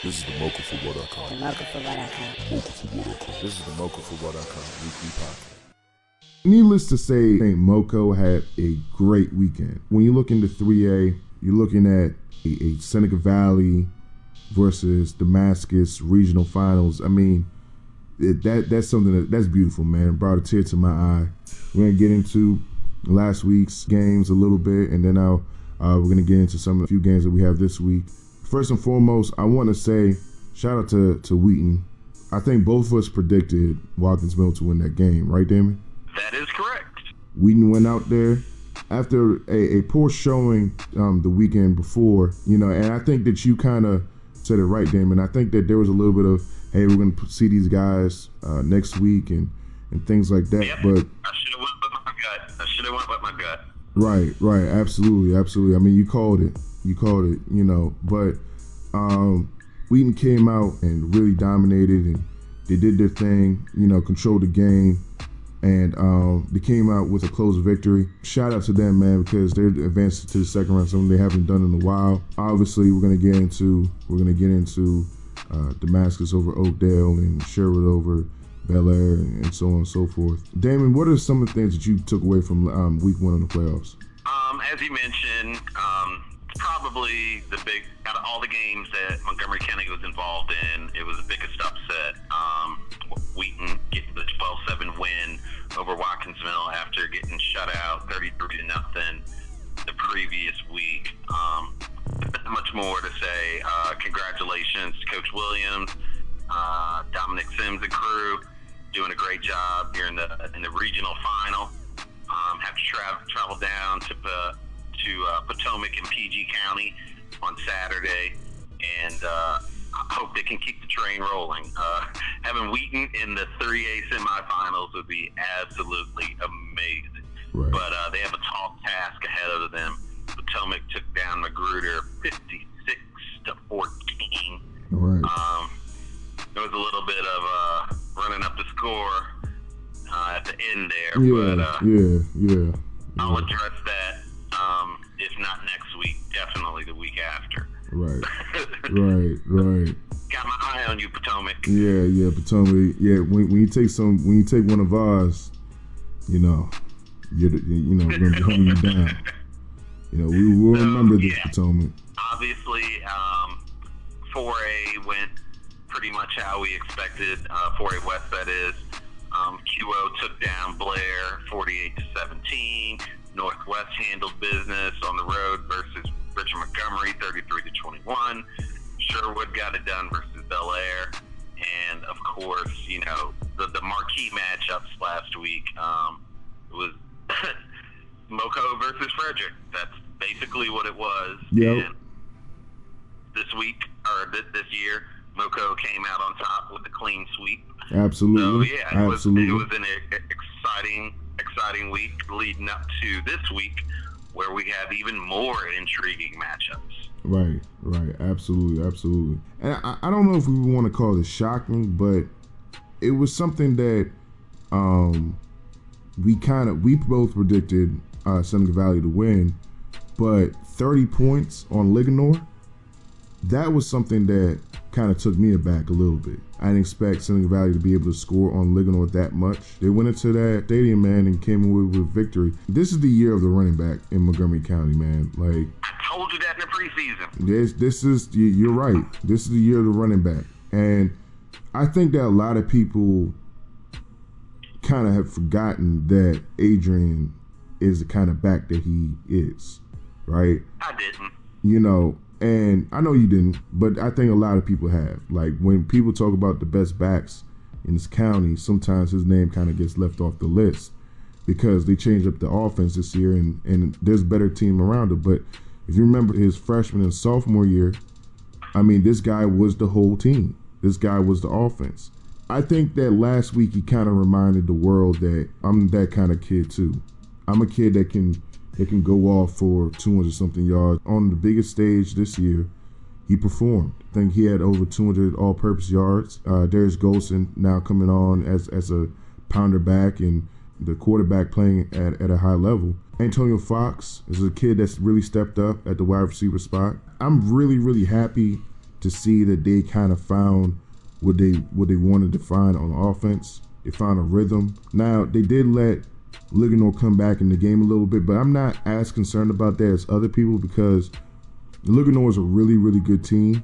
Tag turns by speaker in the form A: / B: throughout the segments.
A: This is the mochafootball.com.
B: The mochafootball.com.
A: Mochafootball.com. This is the mochafootball.com weekly podcast.
C: Needless to say, I think Moco had a great weekend. When you look into 3A, you're looking at a Seneca Valley versus Damascus regional finals. I mean, that's something that's beautiful, man. Brought a tear to my eye. We're gonna get into last week's games a little bit, and then we're gonna get into some of the few games that we have this week. First and foremost, I want to say shout out to Wheaton. I think both of us predicted Watkins Mill to win that game, right, Damon?
D: That is correct.
C: Wheaton went out there after a poor showing the weekend before, and I think that you kind of said it right, Damon. I think that there was a little bit of, hey, we're going to see these guys next week and things like that.
D: Yep.
C: But
D: I should have went with my gut.
C: Right, absolutely. I mean, you called it, but Wheaton came out and really dominated, and they did their thing, controlled the game, and they came out with a close victory. Shout out to them, man, because they're advancing to the second round, something they haven't done in a while. Obviously, we're gonna get into Damascus over Oakdale and Sherwood over Bel Air and so on and so forth. Damon, what are some of the things that you took away from week one of the playoffs?
D: As you mentioned, probably out of all the games that Montgomery County was involved in, it was the biggest upset. Wheaton getting the 12-7 win over Watkins Mill after getting shut out 33-0 the previous week. Not much more to say. Congratulations to Coach Williams, Dominic Sims and crew, doing a great job here in the regional final. Have to travel down to Potomac and PG County on Saturday, and I hope they can keep the train rolling. Having Wheaton in the 3A semifinals would be absolutely amazing.
C: Right.
D: But they have a tall task ahead of them. Potomac took down Magruder 56-14.
C: Right.
D: There was a little bit of running up the score at the end there,
C: Yeah.
D: I'll address that. If not next week, definitely the week after.
C: Right.
D: Got my eye on you, Potomac.
C: Yeah, Potomac. Yeah, when you take one of ours, we're gonna be holding you down. We will remember this, Potomac.
D: Obviously, 4A went pretty much how we expected. 4A West, that is. QO took down Blair 48-17. Northwest handled business on the road versus Richard Montgomery 33-21. Sherwood got it done versus Bel Air. And of course, the marquee matchups last week, it was Moco versus Frederick. That's basically what it was.
C: Yep.
D: And this year, Moco came out on top with a clean sweep.
C: Absolutely.
D: So yeah, it was an exciting week leading up to this week, where we have even more intriguing matchups.
C: Right. Absolutely. And I don't know if we want to call this shocking, but it was something that we both predicted Seneca Valley to win, but 30 points on Ligonor, that was something that kind of took me aback a little bit. I didn't expect Seneca Valley to be able to score on Ligonor that much. They went into that stadium, man, and came away with victory. This is the year of the running back in Montgomery County, man. Like,
D: I told you that in the preseason.
C: This is, you're right. This is the year of the running back. And I think that a lot of people kind of have forgotten that Adrian is the kind of back that he is, right?
D: I didn't.
C: And I know you didn't, but I think a lot of people have. Like, when people talk about the best backs in this county, sometimes his name kind of gets left off the list because they changed up the offense this year and there's a better team around it. But if you remember his freshman and sophomore year, I mean, this guy was the whole team. This guy was the offense. I think that last week he kind of reminded the world that I'm that kind of kid too. I'm a kid that can go off for 200-something yards. On the biggest stage this year, he performed. I think he had over 200 all-purpose yards. Darius Golson now coming on as a pounder back and the quarterback playing at a high level. Antonio Fox is a kid that's really stepped up at the wide receiver spot. I'm really, really happy to see that they kind of found what they wanted to find on offense. They found a rhythm. Now, they did let Ligonor come back in the game a little bit, but I'm not as concerned about that as other people because Ligonor is a really, really good team,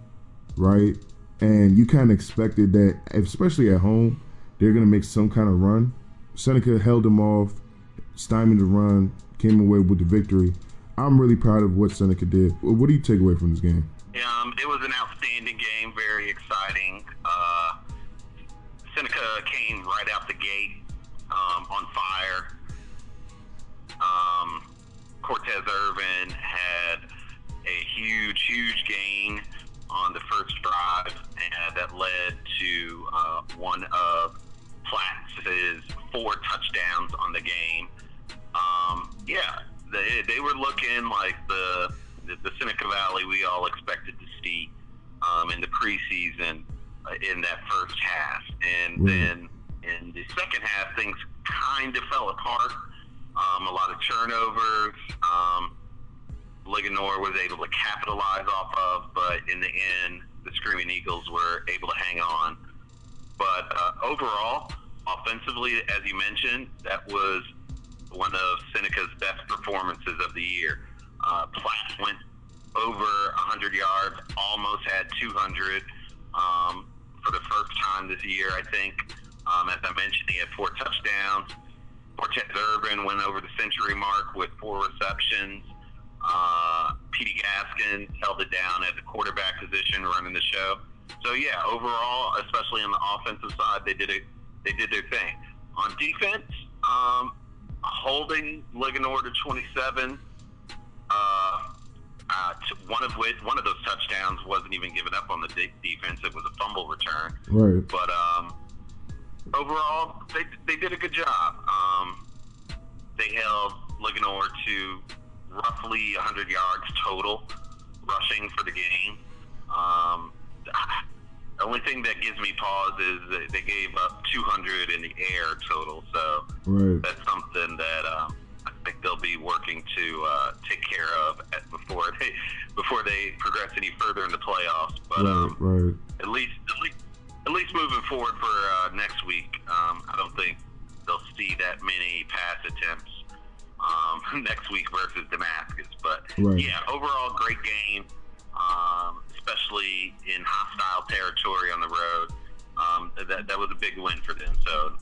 C: right? And you kind of expected that, especially at home, they're going to make some kind of run. Seneca held them off, stymied the run, came away with the victory. I'm really proud of what Seneca did. What do you take away from this game?
D: It was an outstanding game, very exciting. Seneca came right out the gate on fire. Cortez Irvin had a huge gain on the first drive, and that led to one of Platt's 4 touchdowns on the game. They were looking like the Seneca Valley we all expected to see in the preseason in that first half. And then in the second half, things kind of fell apart. A lot of turnovers. Ligonor was able to capitalize off of, but in the end, the Screaming Eagles were able to hang on. But overall, offensively, as you mentioned, that was one of Seneca's best performances of the year. Platt went over 100 yards, almost had 200 for the first time this year, I think. As I mentioned, he had 4 touchdowns. Cortez Urban went over the century mark with 4 receptions. Petey Gaskins held it down at the quarterback position, running the show. So yeah, overall, especially on the offensive side, they did their thing. On defense, holding Ligonor to 27. One of those touchdowns wasn't even given up on the defense. It was a fumble return.
C: Right.
D: But overall, they did a good job. They held Ligonor to roughly 100 yards total rushing for the game. The only thing that gives me pause is that they gave up 200 in the air total. So that's something that I think they'll be working to take care of before they progress any further in the playoffs. But at least moving forward for next week, I don't think they'll see that many pass attempts next week versus Damascus. But yeah, overall great game, especially in hostile territory on the road. That was a big win for them. So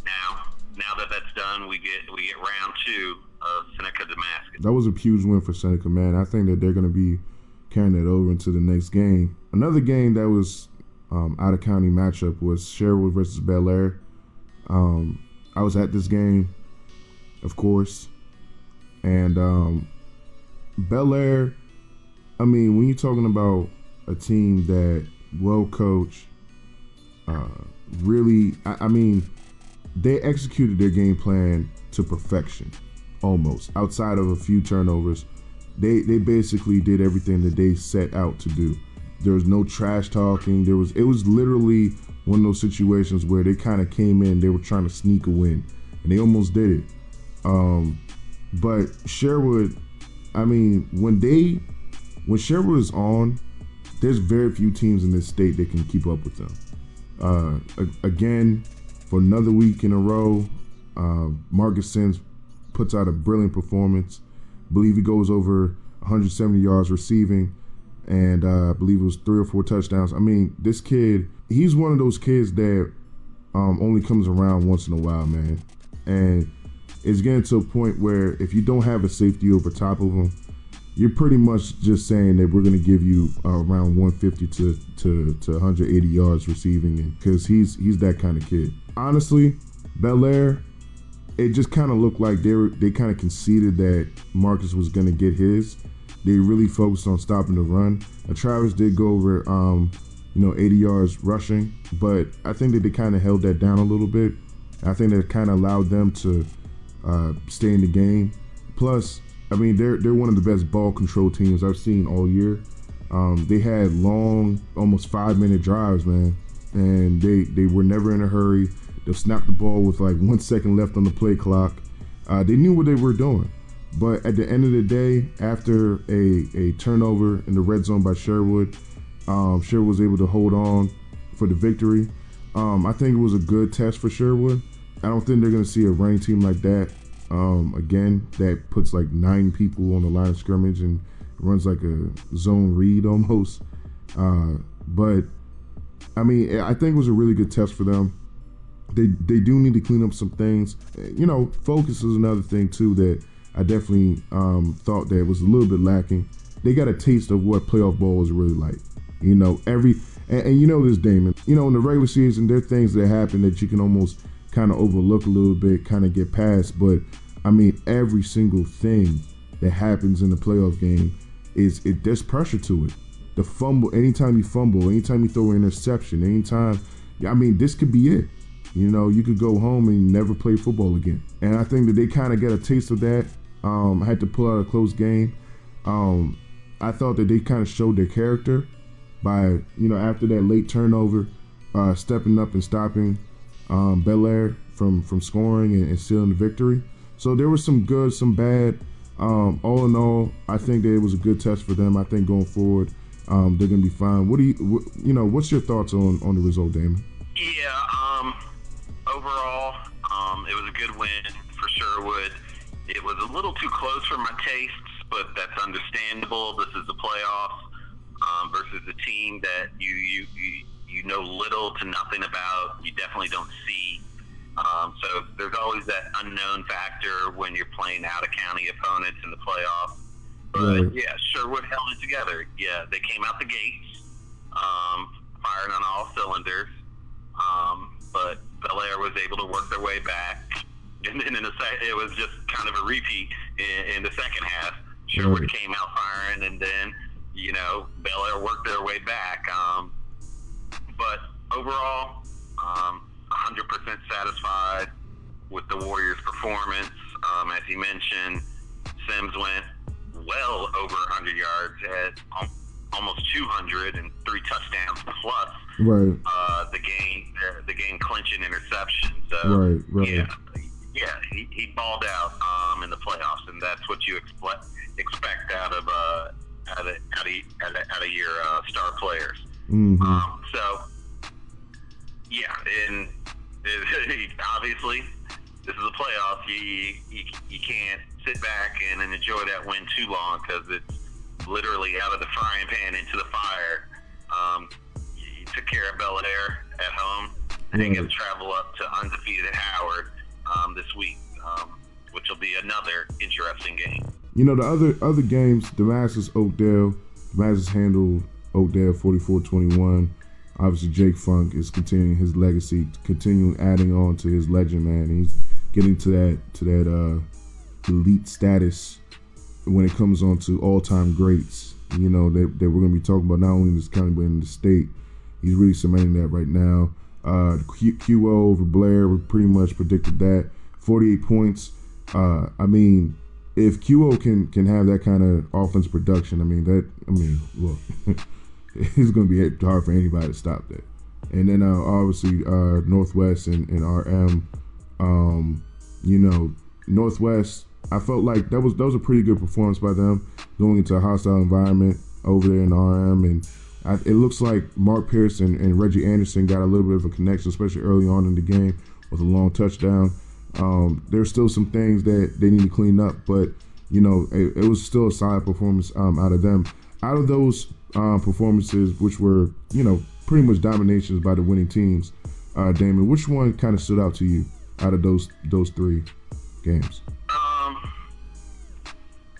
D: now that that's done, we get round 2 of Seneca Damascus.
C: That was a huge win for Seneca, man. I think that they're going to be carrying it over into the next game. Another game that was out of county matchup was Sherwood versus Bel Air. I was at this game, of course, and Bel Air. I mean, when you're talking about a team that well coached, really, I mean, they executed their game plan to perfection, almost. Outside of a few turnovers, they basically did everything that they set out to do. There was no trash talking. It was literally one of those situations where they kind of came in, they were trying to sneak a win, and they almost did it. But Sherwood, I mean, when Sherwood is on, there's very few teams in this state that can keep up with them. Again, for another week in a row, Marcus Sims puts out a brilliant performance. I believe he goes over 170 yards receiving, and I believe it was 3 or 4 touchdowns. I mean, this kid, he's one of those kids that only comes around once in a while, man. And it's getting to a point where if you don't have a safety over top of him, you're pretty much just saying that we're going to give you around 150 to 180 yards receiving, because he's that kind of kid. Honestly, Bel Air, it just kind of looked like they kind of conceded that Marcus was going to get his. They really focused on stopping the run. Travis did go over 80 yards rushing, but I think that they kind of held that down a little bit. I think that kind of allowed them to stay in the game. Plus, I mean, they're one of the best ball control teams I've seen all year. They had long, almost 5-minute drives, man, and they were never in a hurry. They'll snap the ball with like 1 second left on the play clock. They knew what they were doing. But at the end of the day, after a turnover in the red zone by Sherwood, Sherwood was able to hold on for the victory. I think it was a good test for Sherwood. I don't think they're going to see a ranked team like that again, that puts like 9 people on the line of scrimmage and runs like a zone read almost. But I mean, I think it was a really good test for them. They do need to clean up some things. Focus is another thing too that I definitely thought that was a little bit lacking. They got a taste of what playoff ball is really like. And you know this, Damon. In the regular season, there are things that happen that you can almost kind of overlook a little bit, kind of get past. But I mean, every single thing that happens in the playoff game there's pressure to it. The fumble, anytime you fumble, anytime you throw an interception, anytime, I mean, this could be it. You could go home and never play football again. And I think that they kind of get a taste of that. Had to pull out a close game. I thought that they kind of showed their character by, after that late turnover, stepping up and stopping Bel Air from scoring and stealing the victory. So there was some good, some bad. All in all, I think that it was a good test for them. I think going forward, they're going to be fine. What's your thoughts on the result, Damon?
D: Yeah, overall, it was a good win for Sherwood. It was a little too close for my tastes, but that's understandable. This is the playoffs versus a team that you know little to nothing about. You definitely don't see. So there's always that unknown factor when you're playing out-of-county opponents in the playoffs. But,
C: Right.
D: yeah, Sherwood held it together. Yeah, they came out the gates, firing on all cylinders. But Bel Air was able to work their way back. And then it was just kind of a repeat in the second half. Sherwood
C: Right.
D: came out firing, and then, Bel Air worked their way back. But overall, 100% satisfied with the Warriors' performance. As you mentioned, Sims went well over 100 yards, had almost 200 and 3 touchdowns plus.
C: Right.
D: The game clinching interception. So
C: Right.
D: yeah, he balled out in the playoffs, and that's what you expect out of your star players.
C: Mm-hmm.
D: So yeah, and obviously this is a playoff. You can't sit back and enjoy that win too long because it's literally out of the frying pan into the fire. You took care of Bel Air at home, and then get to travel up to undefeated Howard this week, which will be another interesting game.
C: The other games, Damascus, Oakdale. Damascus handled Oakdale 44-21. Obviously, Jake Funk is continuing his legacy, continuing adding on to his legend, man. He's getting to that elite status when it comes on to all-time greats. That we're going to be talking about not only in this county but in the state. He's really cementing that right now. QO over Blair, we pretty much predicted that. 48 points. I mean, if QO can have that kind of offense production, look, it's going to be hard for anybody to stop that. And then obviously Northwest and RM. Northwest, I felt like that was a pretty good performance by them going into a hostile environment over there in RM. And it looks like Mark Pierce and Reggie Anderson got a little bit of a connection, especially early on in the game with a long touchdown. There's still some things that they need to clean up, but it was still a solid performance out of them. Out of those performances, which were pretty much dominations by the winning teams, Damon, which one kind of stood out to you out of those 3 games?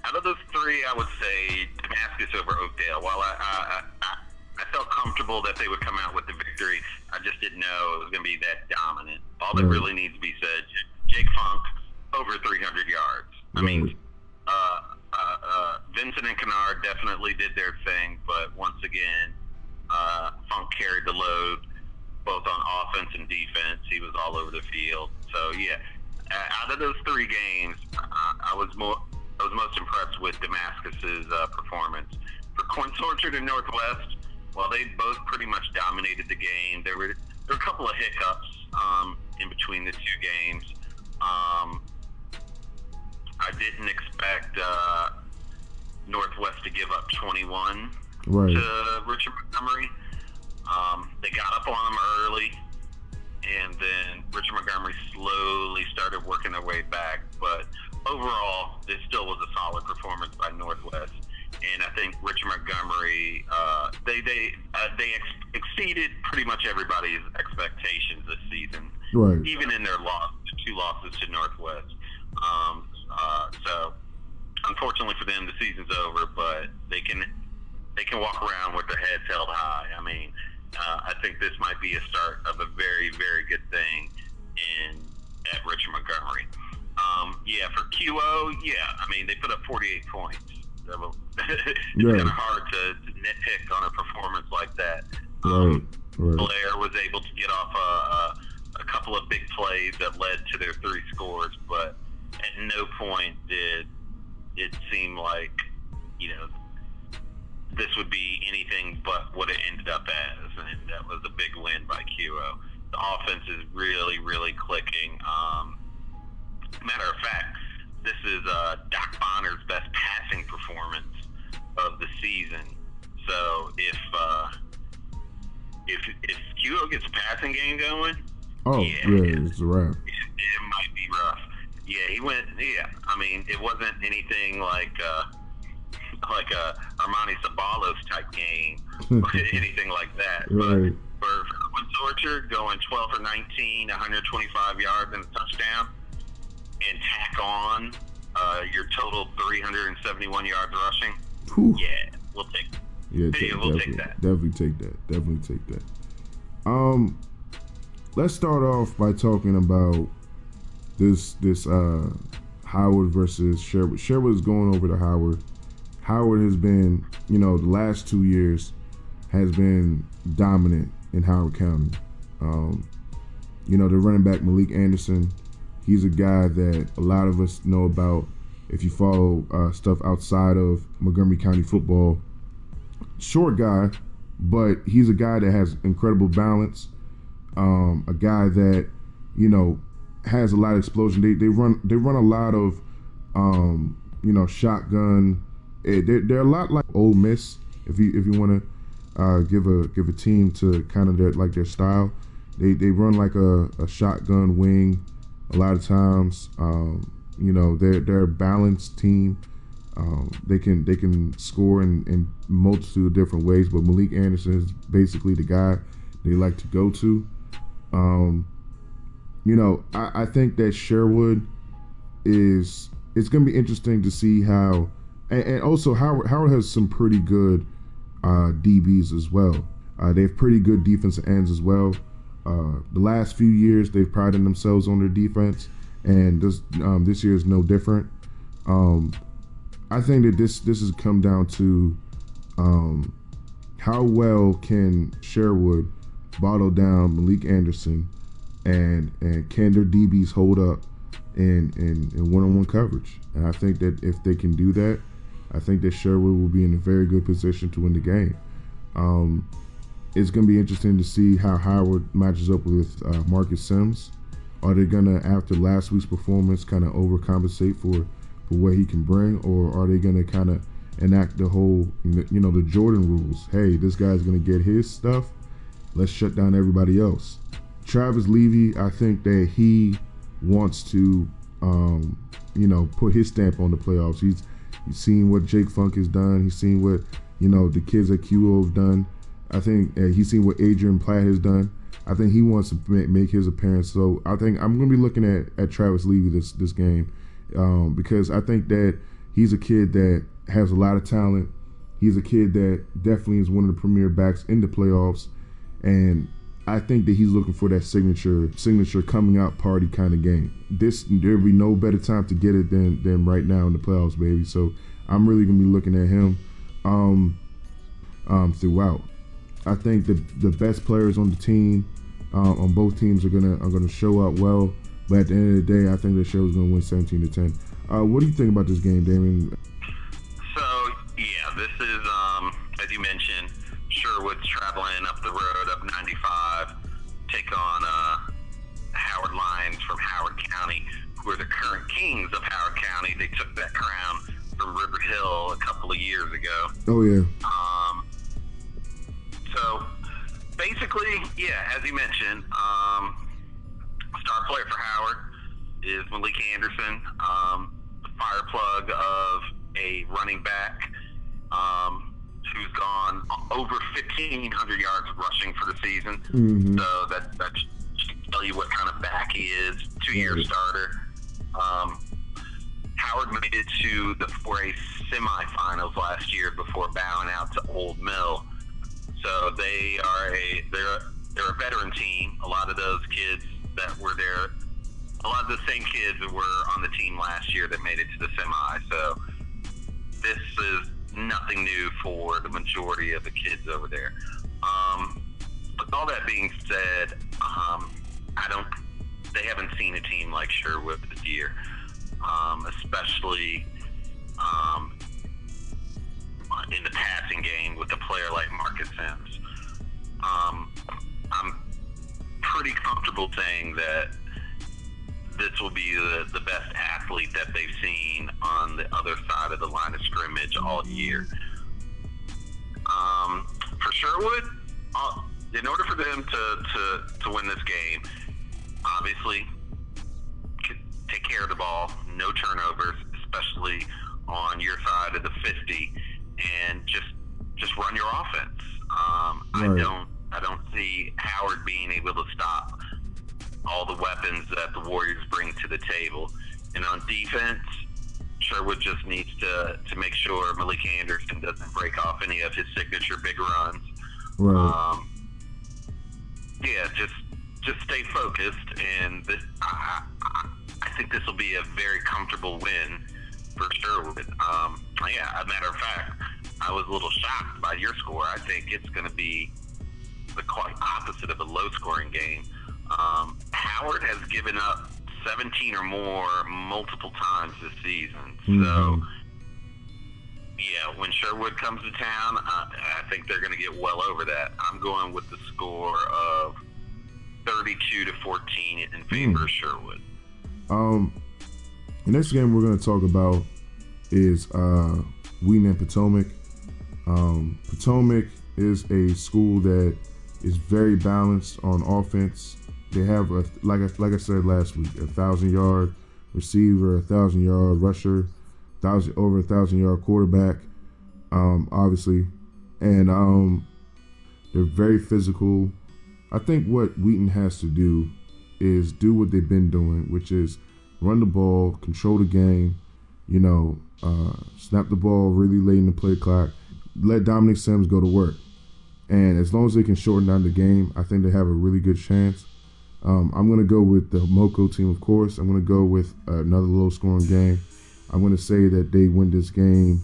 D: Out of those 3, I would say Damascus over Oakdale. While I felt comfortable that they would come out with the victory, I just didn't know it was going to be that dominant. All that really needs to be said, Jake Funk over 300 yards. I mean, Vincent and Kennard definitely did their thing, but once again, Funk carried the load both on offense and defense. He was all over the field. So yeah, out of those 3 games, I was most impressed with Damascus's performance. For Quince Orchard and Northwest, while they both pretty much dominated the game, there were a couple of hiccups in between the 2 games. I didn't expect Northwest to give up 21
C: right.
D: to Richard Montgomery. They got up on him early, and then Richard Montgomery slowly started working their way back. But overall, it still was a solid performance by Northwest. And I think Richard Montgomery, they exceeded pretty much everybody's expectations this season,
C: Right.
D: even in their two losses to Northwest. So unfortunately for them, the season's over, but they can walk around with their heads held high. I mean, I think this might be a start of a very, very good thing at Richard Montgomery. For QO, I mean, they put up 48 points. It's kind of hard to nitpick on a performance like that.
C: Right.
D: Blair was able to get off a couple of big plays that led to their 3 scores, but at no point did it seem like, this would be anything but what it ended up as, and that was a big win by QO. The offense is really, really clicking. Matter of fact, this is Doc Bonner's best passing performance of the season. So if QO gets a passing game going,
C: it's a wrap.
D: It might be rough. He went. I mean, it wasn't anything like a Armani Sabalos type game or anything like that.
C: Right.
D: But for Torture, going 12 for 19, 125 yards and a touchdown, and tack on your total 371 yards rushing.
C: Whew.
D: We'll take that.
C: We'll
D: take that.
C: Definitely take that. Let's start off by talking about this Howard versus Sherwood. Sherwood is going over to Howard. Howard has been, the last 2 years has been dominant in Howard County. The running back Malik Anderson, he's a guy that a lot of us know about if you follow stuff outside of Montgomery County football. Short guy, but he's a guy that has incredible balance. A guy that, has a lot of explosion. They run a lot of, shotgun. They're a lot like Ole Miss. If you want to give a team to kind of their style, they run like a shotgun wing a lot of times. They're a balanced team. They can score in multitude of different ways, but Malik Anderson is basically the guy they like to go to. I think that Sherwood it's going to be interesting to see how, and also Howard has some pretty good DBs as well. They have pretty good defensive ends as well. The last few years, they've prided themselves on their defense, and this year is no different. I think that this has come down to how well can Sherwood bottle down Malik Anderson, and can their DBs hold up in one-on-one coverage. And I think that if they can do that, I think that Sherwood will be in a very good position to win the game. It's going to be interesting to see how Howard matches up with Marcus Sims. Are they going to, after last week's performance, kind of overcompensate for what he can bring, or are they going to kind of enact the whole, the Jordan rules? Hey, this guy's going to get his stuff. Let's shut down everybody else. Travis Levy, I think that he wants to, put his stamp on the playoffs. He's seen what Jake Funk has done. He's seen what, the kids at QO have done. I think he's seen what Adrian Platt has done. I think he wants to make his appearance. So I think I'm going to be looking at Travis Levy this game because I think that he's a kid that has a lot of talent. He's a kid that definitely is one of the premier backs in the playoffs. And I think that he's looking for that signature coming out party kind of game. There'll be no better time to get it than right now in the playoffs, baby. So I'm really gonna be looking at him throughout. I think the best players on the team, on both teams, are gonna show up well. But at the end of the day, I think the show's gonna win 17-10. What do you think about this game, Damon?
D: So this is as you mentioned, Sherwood's traveling up the road up 95, take on Howard Lions from Howard County, who are the current kings of Howard County. They took that crown from River Hill a couple of years ago.
C: Oh yeah.
D: quickly, yeah, as you mentioned, star player for Howard is Malik Anderson, the fire plug of a running back who's gone over 1,500 yards rushing for the season.
C: Mm-hmm.
D: So that should tell you what kind of back he is. 2-year starter. Howard made it to the 4A semifinals last year before bowing out to Old Mill. So they're a veteran team. A lot of those kids that were there, a lot of the same kids that were on the team last year that made it to the semi. So this is nothing new for the majority of the kids over there. With all that being said, they haven't seen a team like Sherwood this year, especially in the passing game with a player like Marcus Sims. I'm pretty comfortable saying that this will be the best athlete that they've seen on the other side of the line of scrimmage all year. For Sherwood, in order for them to win this game, obviously take care of the ball, no turnovers, especially on your side of the 50, and just run your offense.
C: Right.
D: I don't see Howard being able to stop all the weapons that the Warriors bring to the table. And on defense, Sherwood just needs to make sure Malik Anderson doesn't break off any of his signature big runs.
C: Right.
D: Just stay focused, and I think this will be a very comfortable win for Sherwood. As a matter of fact, I was a little shocked by your score. I think it's going to be the quite opposite of a low-scoring game. Howard has given up 17 or more multiple times this season.
C: Mm-hmm.
D: So, yeah, when Sherwood comes to town, I think they're going to get well over that. I'm going with the score of 32-14 in favor of Sherwood.
C: The next game we're going to talk about is Wheaton and Potomac. Potomac is a school that is very balanced on offense. They have, like I said last week, 1,000-yard receiver, 1,000-yard rusher, over 1,000-yard quarterback, obviously. And they're very physical. I think what Wheaton has to do is do what they've been doing, which is run the ball, control the game, snap the ball really late in the play clock, let Dominic Sims go to work. And as long as they can shorten down the game, I think they have a really good chance. I'm going to go with the Moco team, of course. I'm going to go with another low-scoring game. I'm going to say that they win this game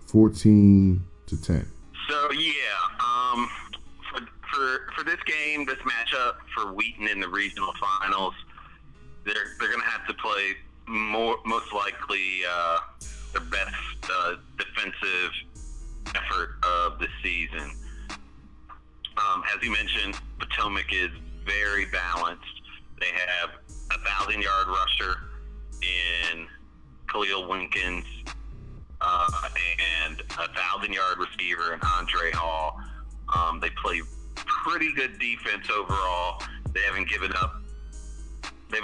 C: 14-10.
D: So, for this game, this matchup for Wheaton in the regional finals, they're going to have to play most likely their best defensive effort of the season. As you mentioned, Potomac is very balanced. They have a 1,000-yard rusher in Khalil Winkins and a 1,000-yard receiver in Andre Hall. They play pretty good defense overall. They've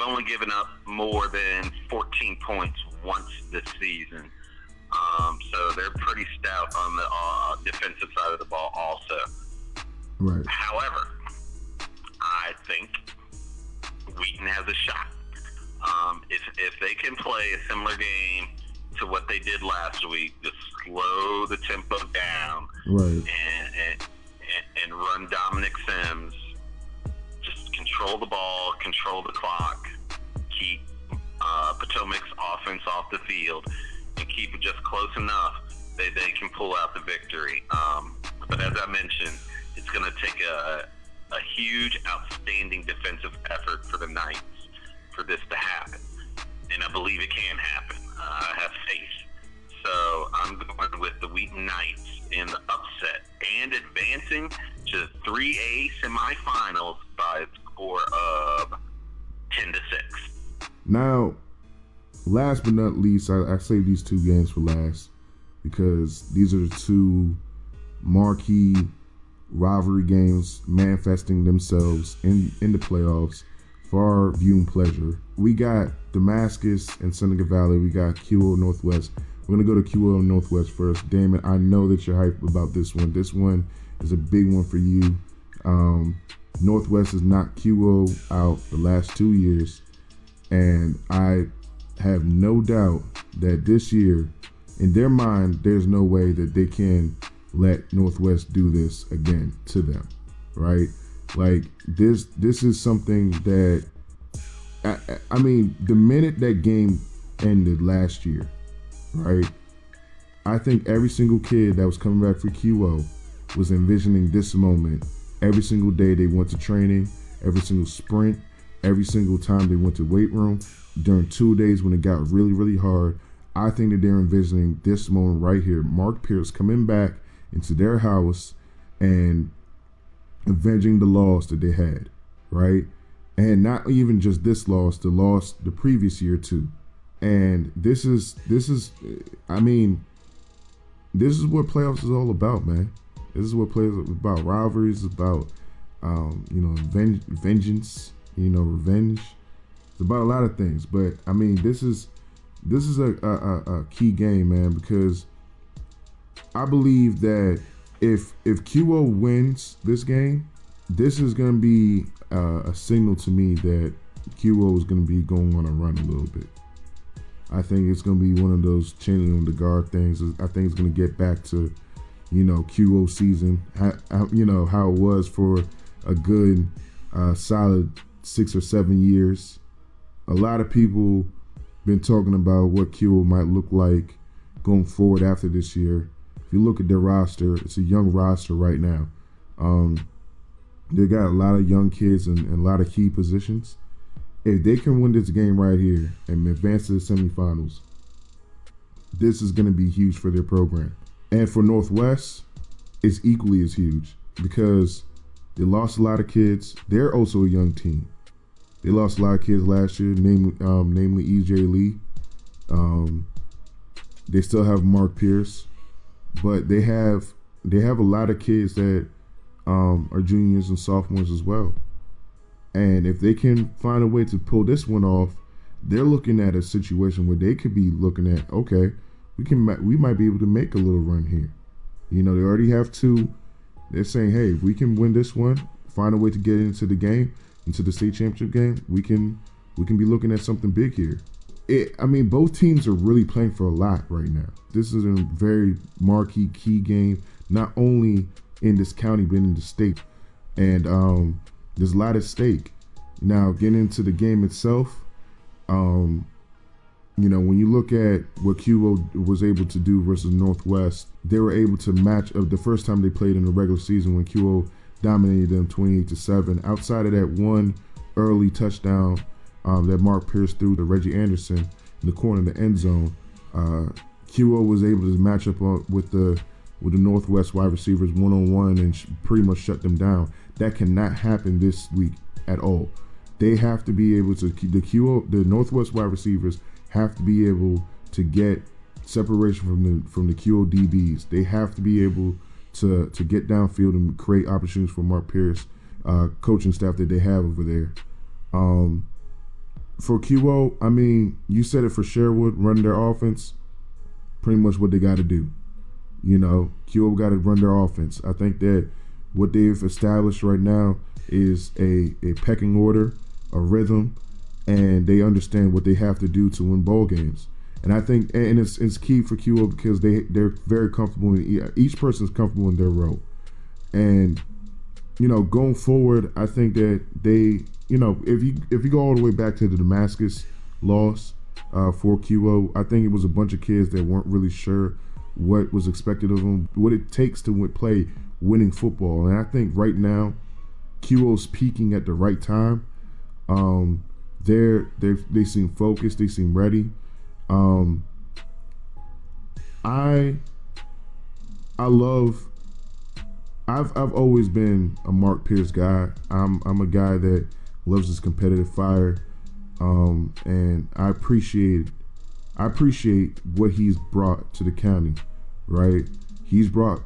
D: only given up more than 14 points once this season. So they're pretty stout on the defensive side of the ball also.
C: Right.
D: However, I think Wheaton has a shot. If they can play a similar game to what they did last week, just slow the tempo down,
C: right,
D: and run Dominic Sims, just control the ball, control the clock, keep Potomac's offense off the field, and keep it just close enough that they can pull out the victory. But as I mentioned, it's going to take a huge, outstanding defensive effort for the Knights for this to happen. And I believe it can happen. I have faith. So I'm going with the Wheaton Knights in the upset and advancing to 3A semifinals by a score of 10-6.
C: Now, last but not least, I saved these two games for last because these are the two marquee rivalry games manifesting themselves in the playoffs for our viewing pleasure. We got Damascus and Seneca Valley. We got QO Northwest. We're going to go to QO Northwest first. Damon, I know that you're hyped about this one. This one is a big one for you. Northwest has knocked QO out the last 2 years, and I have no doubt that this year, in their mind, there's no way that they can let Northwest do this again to them, right? Like this is something that I mean, the minute that game ended last year, right? I think every single kid that was coming back for QO was envisioning this moment every single day they went to training, every single sprint, every single time they went to weight room, during 2 days when it got really, really hard. I think that they're envisioning this moment right here. Mark Pierce coming back into their house and avenging the loss that they had, right? And not even just this loss, the loss the previous year too. And this is I mean, this is what playoffs is all about, man. This is what playoffs is about. Rivalries, about vengeance, revenge. It's about a lot of things. But I mean, this is a key game, man, because I believe that if QO wins this game, this is going to be a signal to me that QO is going to be going on a run a little bit. I think it's going to be one of those changing the guard things. I think it's going to get back to, QO season, how it was for a good, solid 6 or 7 years. A lot of people been talking about what QO might look like going forward after this year. If you look at their roster, it's a young roster right now. They got a lot of young kids in a lot of key positions. If they can win this game right here and advance to the semifinals, this is going to be huge for their program. And for Northwest, it's equally as huge because they lost a lot of kids. They're also a young team. They lost a lot of kids last year, namely EJ Lee. They still have Mark Pierce, but they have a lot of kids that are juniors and sophomores as well. And if they can find a way to pull this one off, they're looking at a situation where they could be looking at, okay, we might be able to make a little run here. They already have 2. They're saying, hey, if we can win this one, find a way to get into the game, into the state championship game, we can be looking at something big here. Both teams are really playing for a lot right now. This is a very marquee, key game, not only in this county, but in the state. And there's a lot at stake. Now, getting into the game itself, when you look at what QO was able to do versus Northwest, they were able to match up the first time they played in the regular season when QO dominated them 28-7. Outside of that one early touchdown that Mark Pierce threw to Reggie Anderson in the corner of the end zone, QO was able to match up with the Northwest wide receivers one-on-one and pretty much shut them down. That cannot happen this week at all. They have to be able to the Northwest wide receivers have to be able to get separation from the QO DBs. They have to be able to get downfield and create opportunities for Mark Pierce, coaching staff that they have over there. For QO, you said it for Sherwood, running their offense, pretty much what they got to do. QO got to run their offense. I think that what they've established right now is a pecking order, a rhythm, and they understand what they have to do to win ball games. And I think, and it's key for QO because they're very comfortable. Each person's comfortable in their role. And going forward, I think that they, if you go all the way back to the Damascus loss for QO, I think it was a bunch of kids that weren't really sure what was expected of them, what it takes to play winning football. And I think right now, QO's peaking at the right time. They seem focused. They seem ready. I've always been a Mark Pierce guy. I'm a guy that loves his competitive fire, and I appreciate what he's brought to the county. Right, he's brought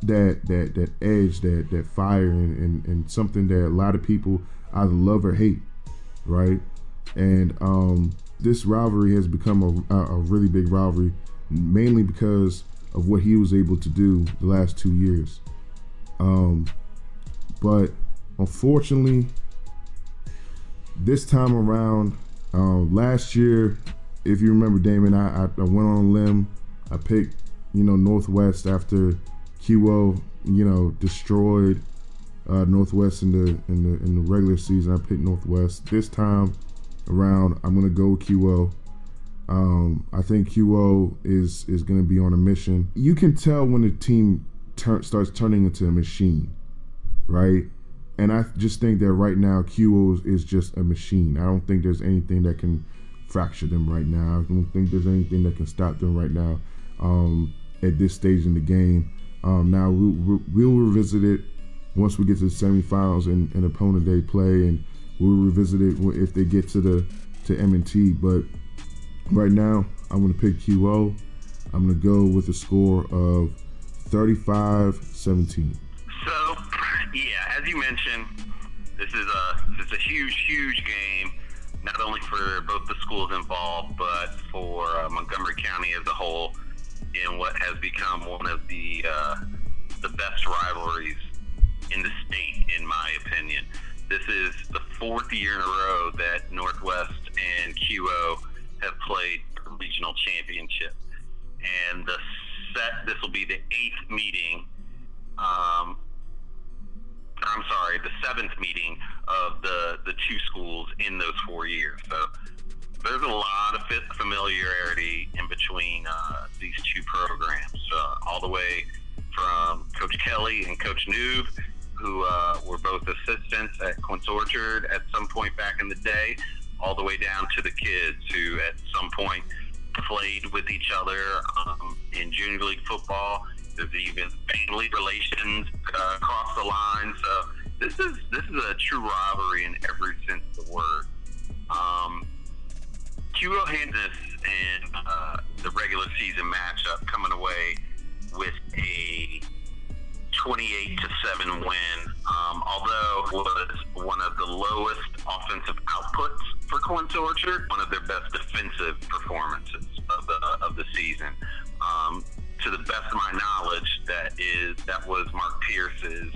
C: that edge, that fire, and something that a lot of people either love or hate, right? And this rivalry has become a really big rivalry, mainly because of what he was able to do the last 2 years. But unfortunately, this time around, last year, if you remember, Damon, I went on a limb. I picked, Northwest after QO, destroyed Northwest in the regular season. I picked Northwest. This time around, I'm gonna go QO. I think QO is gonna be on a mission. You can tell when the team starts turning into a machine, right? And I just think that right now QO is just a machine. I don't think there's anything that can fracture them right now. I don't think there's anything that can stop them right now at this stage in the game. Now we'll revisit it once we get to the semifinals and opponent they play, and we'll revisit it if they get to M&T. But right now, I'm going to pick QO. I'm going to go with a score of 35-17.
D: So, yeah, as you mentioned, this is a huge game, not only for both the schools involved, but for Montgomery County as a whole, in what has become one of the best rivalries in the state, in my opinion. This is the 4th year in a row that Northwest and QO have played a regional championship, and this will be the 8th meeting. The 7th meeting of the two schools in those 4 years. So there's a lot of familiarity in between these two programs, all the way from Coach Kelly and Coach Noob, who were both assistants at Quince Orchard at some point back in the day, all the way down to the kids who at some point played with each other in junior league football. There's even family relations across the line. So this is a true rivalry in every sense of the word. QO handed us in the regular season matchup, coming away with a 28-7 win, although it was one of the lowest offensive outputs for Quince Orchard, one of their best defensive performances of the season. To the best of my knowledge, that was Mark Pierce's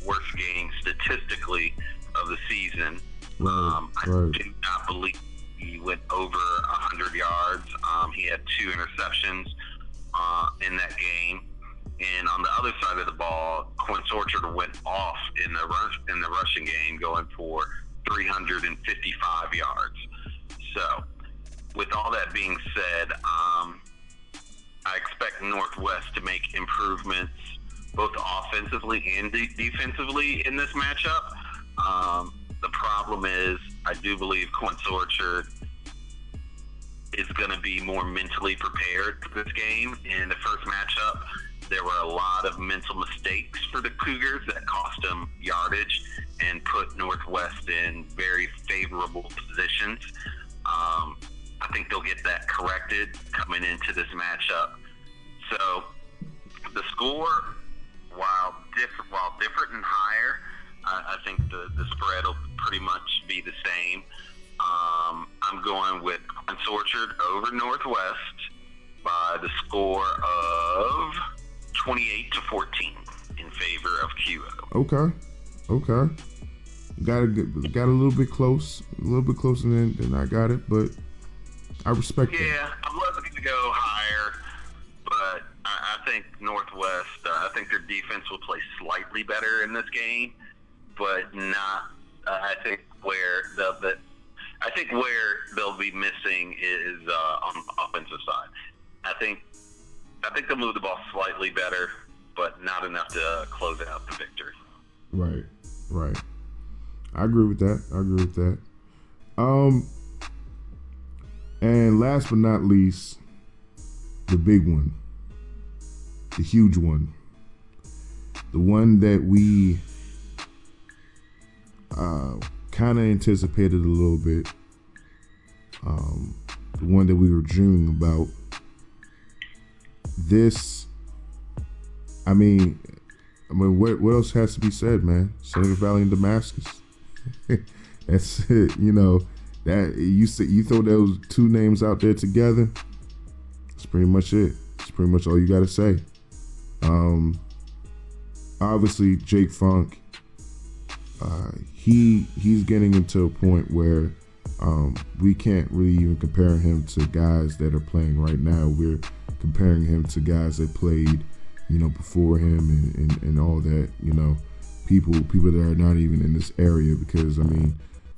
D: worst game statistically of the season.
C: Right.
D: I do not believe he went over 100 yards. He had 2 interceptions in that game. And on the other side of the ball, Quince Orchard went off in the rushing game, going for 355 yards. So, with all that being said, I expect Northwest to make improvements both offensively and defensively in this matchup. The problem is, I do believe Quince Orchard is going to be more mentally prepared for this game. In the first matchup, there were a lot of mental mistakes for the Cougars that cost them yardage and put Northwest in very favorable positions. I think they'll get that corrected coming into this matchup. So the score, while different and higher, I think the spread will pretty much be the same. I'm going with Quince Orchard over Northwest by the score of 28-14 in favor of QO.
C: Okay. Got a little bit closer than I got it, but I respect that.
D: Yeah, I'm looking to go higher, but I think Northwest, I think their defense will play slightly better in this game, but not. I think where they'll be missing is on the offensive side. I think they'll move the ball slightly better, but not enough to close out the victory.
C: Right. I agree with that. And last but not least, the big one, the huge one, the one that we kind of anticipated a little bit, the one that we were dreaming about. This I mean, what else has to be said, man? Seneca Valley and Damascus. That's it. You know, that you throw those two names out there together. That's pretty much it. It's pretty much all you got to say. Obviously, Jake Funk. He's getting into a point where we can't really even compare him to guys that are playing right now. We're comparing him to guys that played, you know, before him and all that. You know, people that are not even in this area, because I mean,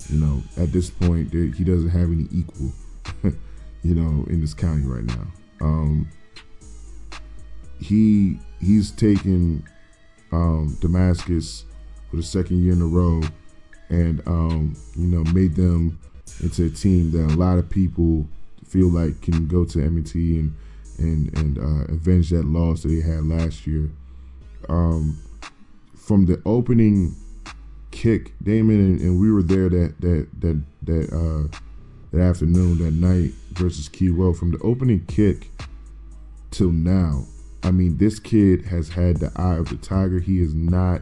C: you know, at this point he doesn't have any equal, you know, in this county right now. He's taken Damascus for the second year in a row, and you know, made them into a team that a lot of people feel like can go to M&T and avenge that loss that they had last year. From the opening kick, Damon, and we were there that afternoon, that night versus Keywell. From the opening kick till now, I mean, this kid has had the eye of the tiger. He has not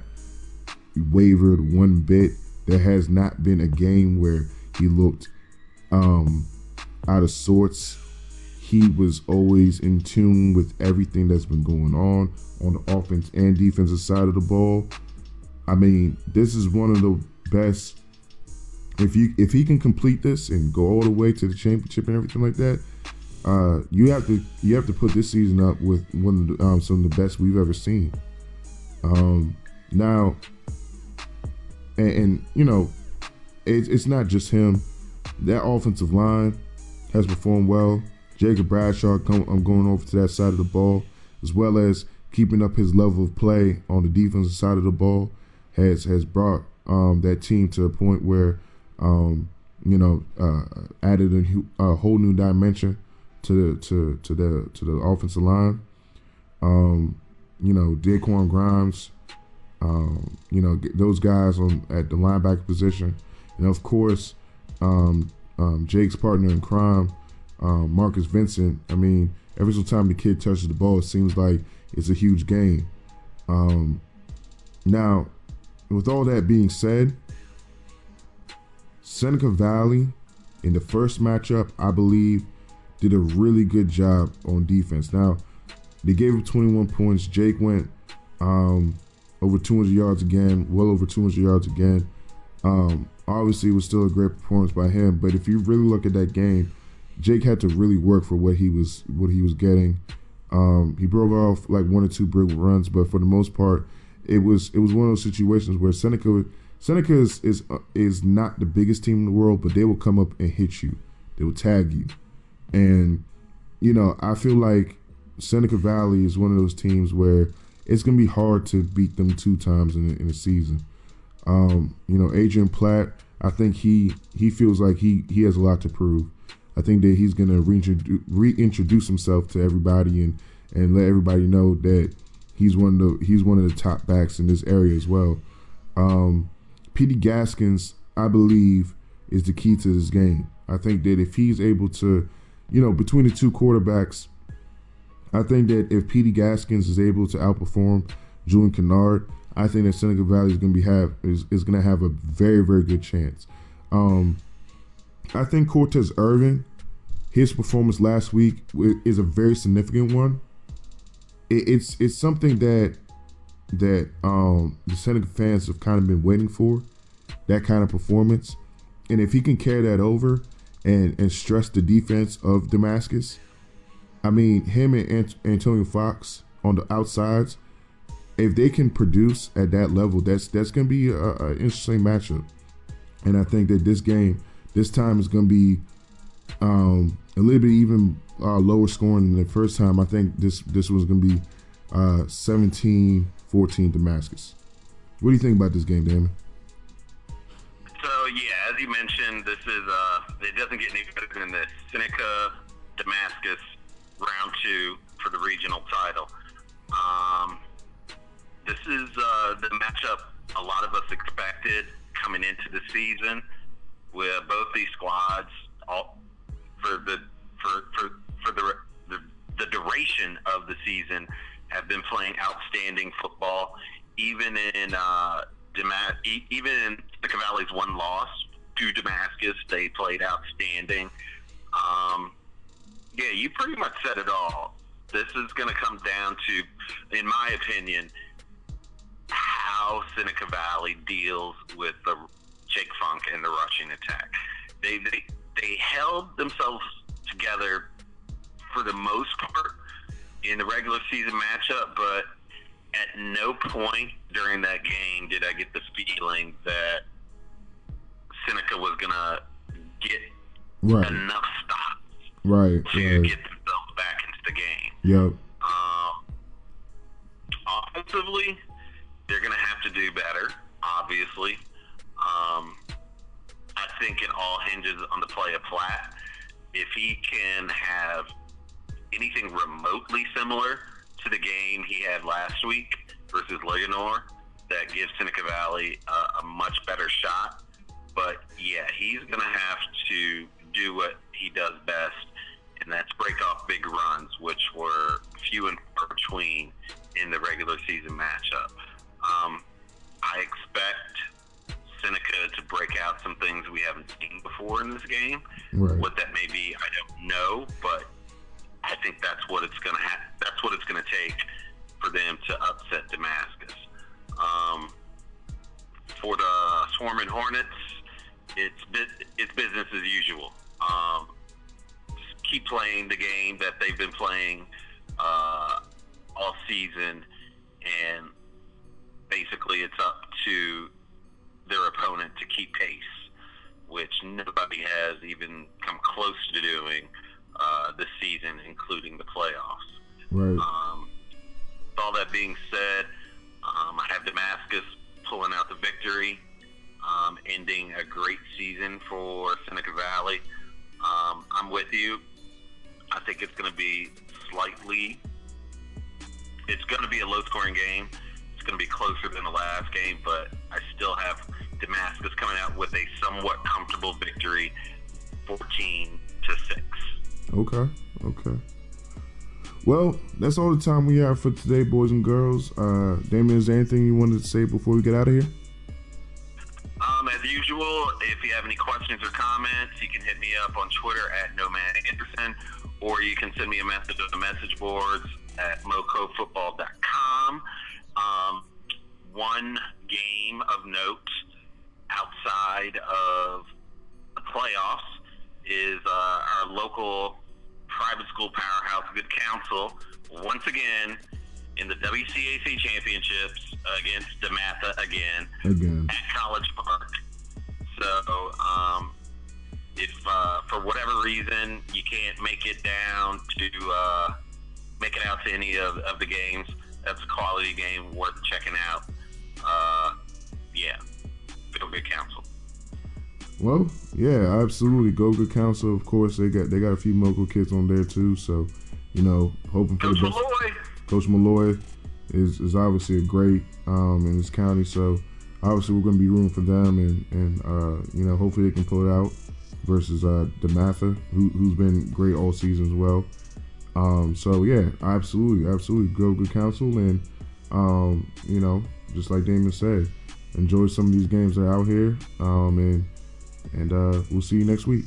C: wavered one bit. There has not been a game where he looked out of sorts. He was always in tune with everything that's been going on the offense and defensive side of the ball. I mean, this is one of the best. If he can complete this and go all the way to the championship and everything like that, you have to put this season up with one of some of the best we've ever seen. Now, and you know, it's not just him. That offensive line has performed well. Jacob Bradshaw, I'm going over to that side of the ball, as well as keeping up his level of play on the defensive side of the ball, has brought that team to a point where you know, added a whole new dimension to the offensive line. You know, Daquan Grimes, you know, those guys at the linebacker position, and of course Jake's partner in crime, Marcus Vincent. I mean, every single time the kid touches the ball, it seems like it's a huge game. Now, with all that being said, Seneca Valley in the first matchup, I believe, did a really good job on defense. Now, they gave him 21 points. Jake went over 200 yards again, well over 200 yards again. Obviously, it was still a great performance by him, but if you really look at that game, Jake had to really work for what he was getting. He broke off like one or two big runs, but for the most part, it was one of those situations where Seneca is not the biggest team in the world, but they will come up and hit you. They will tag you. And, you know, I feel like Seneca Valley is one of those teams where it's going to be hard to beat them two times in a season. You know, Adrian Platt, I think he feels like he has a lot to prove. I think that he's going to reintroduce himself to everybody and let everybody know that he's one of the top backs in this area as well. Petey Gaskins, I believe, is the key to this game. I think that if he's able to, you know, between the two quarterbacks, I think that if Petey Gaskins is able to outperform Julian Kennard, I think that Seneca Valley is going to have a very, very good chance. I think Cortez Irvin, his performance last week is a very significant one. It's something that the Seneca fans have kind of been waiting for, that kind of performance. And if he can carry that over and stress the defense of Damascus, I mean, him and Antonio Fox on the outsides, if they can produce at that level, that's going to be an interesting matchup. And I think that this time is going to be a little bit even lower scoring than the first time. I think this was going to be 17-14 Damascus. What do you think about this game, Damon?
D: So, yeah, as you mentioned, this is it doesn't get any better than this. Seneca, Damascus, round 2 for the regional title. This is the matchup a lot of us expected coming into the season, with both these squads for the duration of the season have been playing outstanding football. Even in even in Silicon Valley's one loss to Damascus, they played outstanding. Yeah, you pretty much said it all. This is going to come down to, in my opinion, how Seneca Valley deals with the Jake Funk and the rushing attack. They held themselves together for the most part in the regular season matchup, but at no point during that game did I get the feeling that Seneca was going to get enough stops to get themselves back into the game.
C: Yep.
D: Offensively, they're going to have to do better, obviously. I think it all hinges on the play of Platt. If he can have anything remotely similar to the game he had last week versus Leonore, that gives Seneca Valley a much better shot. But, yeah, he's going to have to do what he does best, and that's break off big runs, which were few and far between in the regular season matchup. I expect Seneca to break out some things we haven't seen before in this game.
C: Right.
D: What that may be, I don't know, but I think that's what it's going to that's what it's going to take for them to upset Damascus. For the Swarming Hornets, it's business as usual. Just keep playing the game that they've been playing all season, and basically it's up to their opponent to keep pace, which nobody has even come close to doing this season, including the playoffs.
C: Right.
D: With all that being said, I have Damascus pulling out the victory, ending a great season for Seneca Valley. I'm with you. I think it's going to be a low-scoring game. It's going to be closer than the last game, but I still have Damascus coming out with a somewhat comfortable victory, 14-6.
C: Okay. Well, that's all the time we have for today, boys and girls. Damon, is there anything you wanted to say before we get out of here?
D: As usual, if you have any questions or comments, you can hit me up on Twitter at @NomadAnderson, or you can send me a message on the message boards at mocofootball.com. One game of note outside of the playoffs is our local private school powerhouse, Good Counsel, once again in the WCAC championships against DeMatha again at College Park. So if for whatever reason you can't make it down to make it out to any of the games, that's a quality game worth checking out. Yeah, go Good Counsel.
C: Well, yeah, absolutely. Go Good Counsel. Of course, they got a few local kids on there too. So, hoping for
D: Coach
C: the best.
D: Malloy.
C: Coach Malloy is obviously a great in this county. So, obviously, we're going to be rooting for them, and hopefully they can pull it out versus DeMatha, who's been great all season as well. So yeah, absolutely. Go Good Counsel, and just like Damon said, enjoy some of these games that are out here, and we'll see you next week.